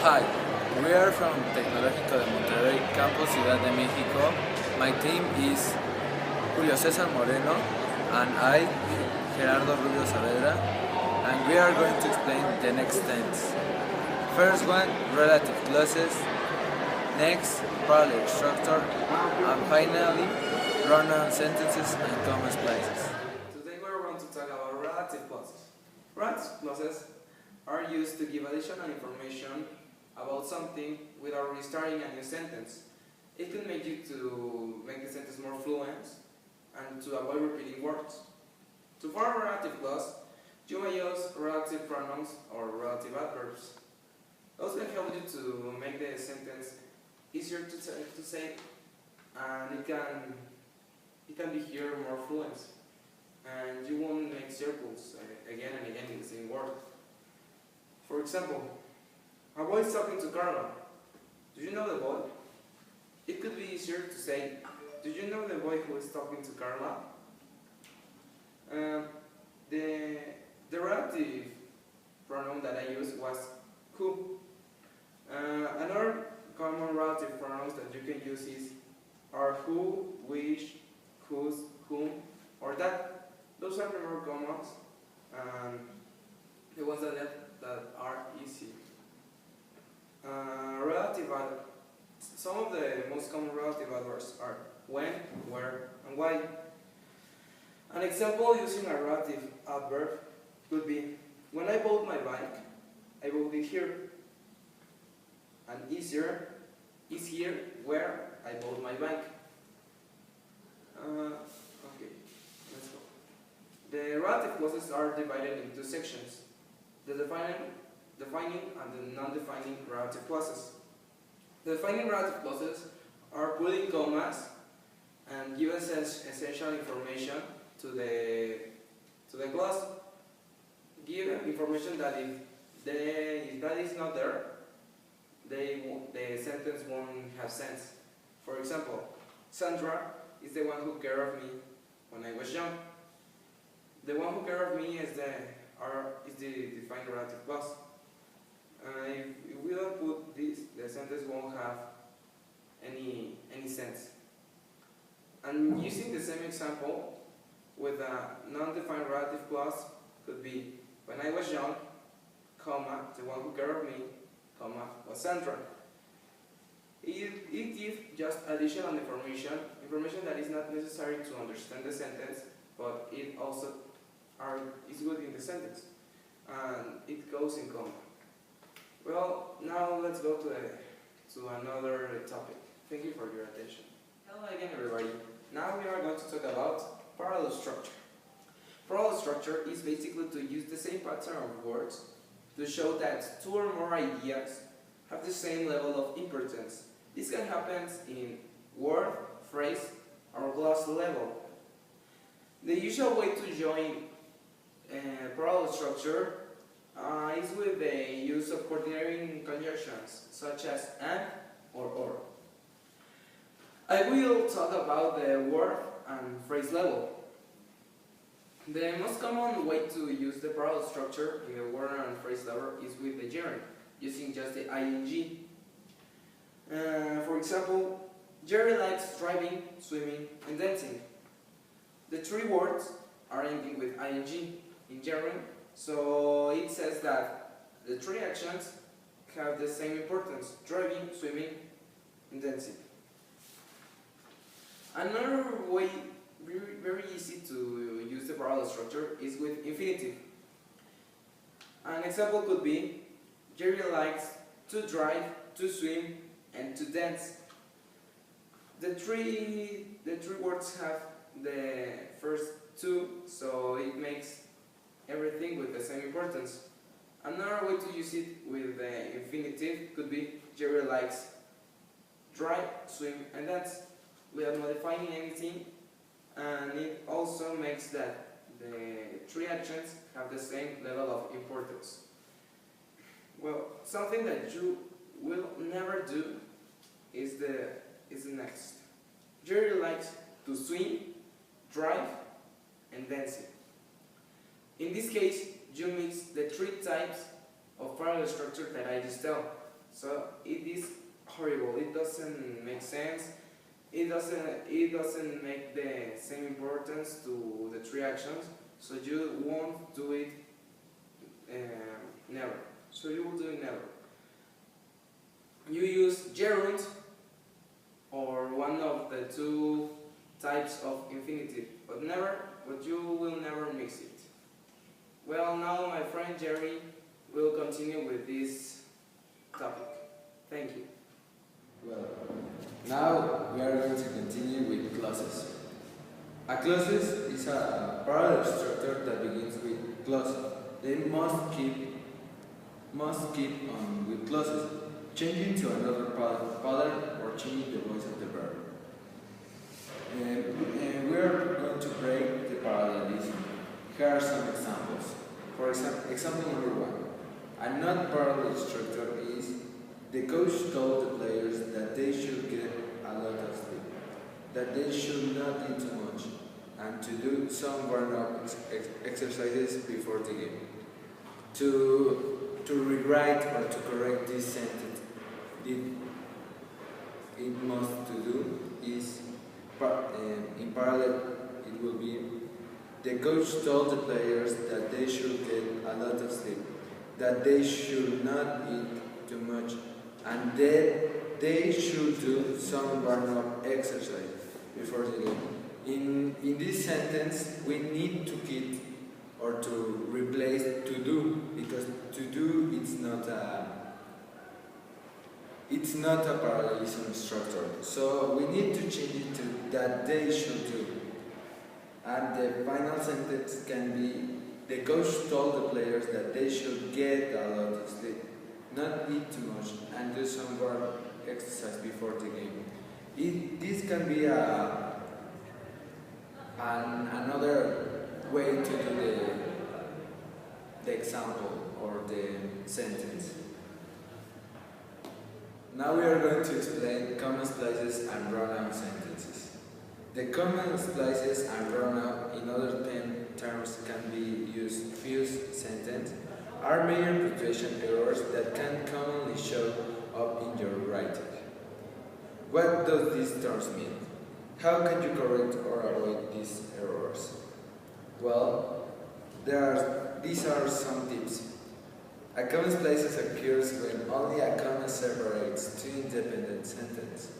Hi, we are from Tecnológico de Monterrey, Campus Ciudad de México. My team is Julio Moreno and I, Gerardo Rubio Saavedra, and we are going to explain the next tense. First one, relative clauses, next, parallel structure, and finally, pronoun sentences and comma splices. Today we're going to talk about relative clauses. Relative clauses are used to give additional information about something without restarting a new sentence. It can make you to make the sentence more fluent and to avoid repeating words. To form a relative clause, you may use relative pronouns or relative adverbs. Those can help you to make the sentence easier to say, and it can be here more fluent, and you won't make circles again and again in the same word. For example, a boy is talking to Carla. Do you know the boy? It could be easier to say, do you know the boy who is talking to Carla? The relative pronoun that I used was who. Another common relative pronouns that you can use are who, which, whose, whom, or that. Those are the more common and the ones that are easy. Some of the most common relative adverbs are when, where, and why. An example using a relative adverb could be, when I bought my bike, I bought it here. And easier is here where I bought my bike. Okay, let's go. The relative clauses are divided into sections: the defining, and the non-defining relative clauses. The defining relative clauses are putting commas and give essential information to the clause. Give information that if that is not there, the sentence won't have sense. For example, Sandra is the one who cared of me when I was young. The one who cared of me is the defined relative clause. If we don't put this, the sentence won't have any sense. And using the same example with a non-defined relative clause could be, when I was young, comma, the one who cared of me, comma, was Sandra. It gives just additional information that is not necessary to understand the sentence, but it also is good in the sentence, and it goes in comma. Well, now let's go to another topic. Thank you for your attention. Hello again, everybody. Now we are going to talk about parallel structure. Parallel structure is basically to use the same pattern of words to show that two or more ideas have the same level of importance. This can happen in word, phrase, or clause level. The usual way to join parallel structure is with the use of coordinating conjunctions such as and or. I will talk about the word and phrase level. The most common way to use the parallel structure in the word and phrase level is with the gerund, using just the ing. For example, Gerry likes driving, swimming, and dancing. The three words are ending with ing in gerund, so it says that the three actions have the same importance: driving, swimming, and dancing. Another way very easy to use the parallel structure is with infinitive. An example could be, Gerry likes to drive, to swim, and to dance. The three words have the first two, so it makes everything with the same importance. Another way to use it with the infinitive could be, Gerry likes drive, swim, and dance, without modifying anything, and it also makes that the three actions have the same level of importance. Well, something that you will never do is the next. Gerry likes to swim, drive, and dancing. In this case, you mix the three types of parallel structure that I just tell. So it is horrible. It doesn't make sense. It doesn't make the same importance to the three actions. So you won't do it never. So you will do it never. You use gerund or one of the two types of infinitive, but you will never mix it. Well, now my friend Gerry will continue with this topic. Thank you. Well, now we are going to continue with clauses. A clauses is a parallel structure that begins with clause. They must keep on with clauses, changing to another pattern or changing the voice of the verb. And we are going to break the parallelism. Here are some examples. For example number 1. A non-parallel structure is the coach told the players that they should get a lot of sleep, that they should not eat too much, and to do some warm-up exercises before the game. To rewrite or to correct this sentence, it must to do is in parallel. It will be the coach told the players that they should get a lot of sleep, that they should not eat too much, and that they should do some warm-up exercise before the game. In this sentence, we need to keep or to replace to do, because to do it's not a parallelism structure. So we need to change it to that they should do. And the final sentence can be the coach told the players that they should get a lot of sleep, not eat too much, and do some warm exercise before the game. This can be another way to do the example or the sentence. Now we are going to explain common splices and run-out sentences. The common splices and run-out, in other terms can be used fuse sentence, are major punctuation errors that can commonly show up in your writing. What does these terms mean? How can you correct or avoid these errors? Well, these are some tips. A common splice occurs when only a comma separates two independent sentences.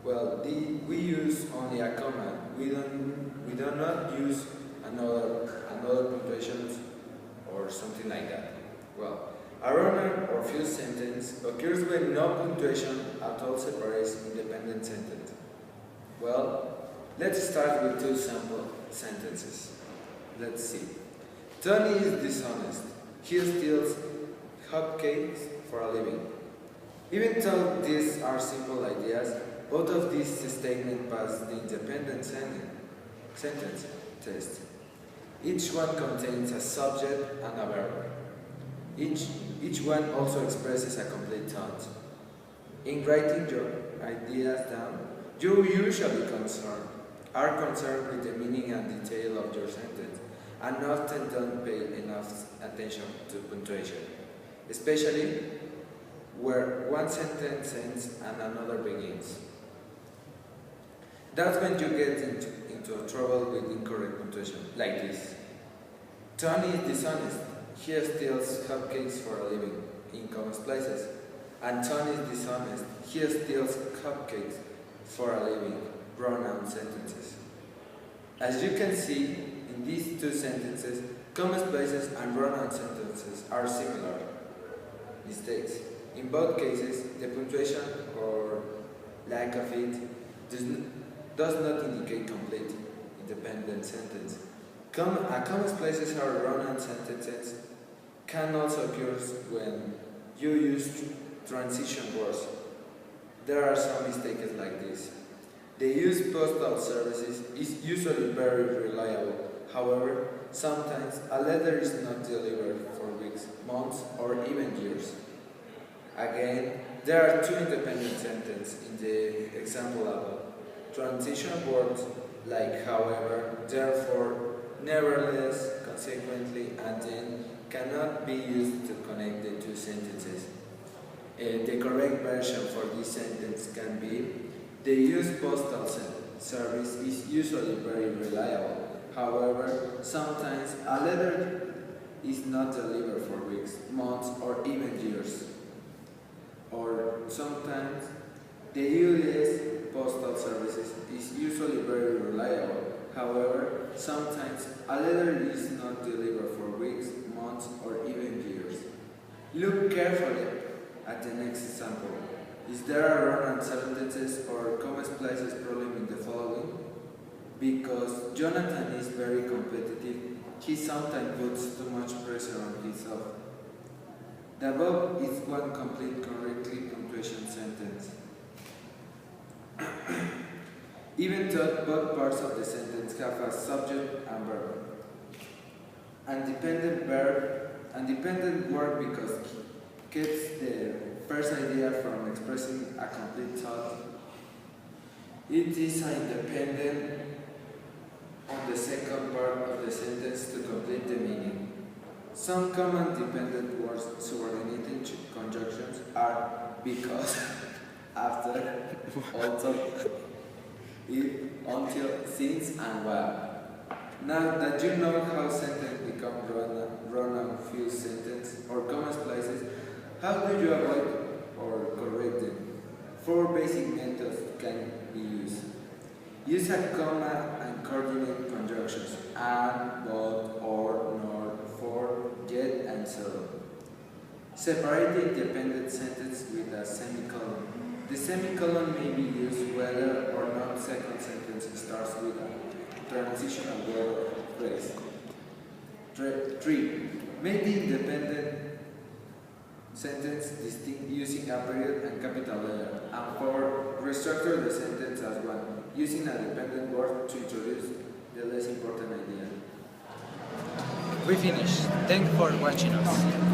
Well, we use only a comma. We do not use another punctuation or something like that. Well, a run-out or fuse sentence occurs when no punctuation at all separates independent sentences. Well, let's start with two sample sentences. Let's see. Tony is dishonest. He steals cupcakes for a living. Even though these are simple ideas, both of these statements pass the independent sentence test. Each one contains a subject and a verb. Each one also expresses a complete thought. In writing your ideas down, you usually are concerned with the meaning and detail of your sentence, and often don't pay enough attention to punctuation, especially where one sentence ends and another begins. That's when you get into trouble with incorrect punctuation, like this. Tony is dishonest. He steals cupcakes for a living, in common places. And Tony is dishonest. He steals cupcakes for a living, pronoun sentences. As you can see, in these two sentences, common places and pronoun sentences are similar mistakes. In both cases, the punctuation or lack of it does not indicate complete independent sentence. A common places or pronoun sentences can also occur when you use transition words. There are some mistakes like this. The use postal services is usually very reliable. However, sometimes a letter is not delivered for weeks, months, or even years. Again, there are two independent sentences in the example above. Transition words like however, therefore, nevertheless, consequently, and then cannot be used to connect the two sentences. The correct version for this sentence can be: the used postal service is usually very reliable. However, sometimes a letter is not delivered for weeks, months, or even years. Or sometimes the U.S. postal services is usually very reliable. However, sometimes a letter is not delivered for weeks, months, or even years. Look carefully at the next example. Is there a run-on sentences or commas places problem in the following? Because Jonathan is very competitive, he sometimes puts too much pressure on himself. The above is one complete correctly punctuation sentence. Even though both parts of the sentence have a subject and verb. And dependent word because gets the first idea from expressing a complete thought. It is independent on the second part of the sentence to complete the meaning. Some common dependent words subordinating conjunctions are because, after, also, if, until, since, and while. Now that you know how sentences become run-on fused sentence or comma places, how do you avoid or correct them? 4 basic methods can be used. Use a comma and coordinate conjunctions: and, but, or, nor, for, yet, and so. Separate the dependent sentence with a semicolon. The semicolon may be used whether or not second sentence starts with a transitional word or phrase. 3. Make the independent sentence distinct using a period and capital letter. And 4. Restructure the sentence as one, using a dependent word to introduce the less important idea. We finished. Thanks for watching us.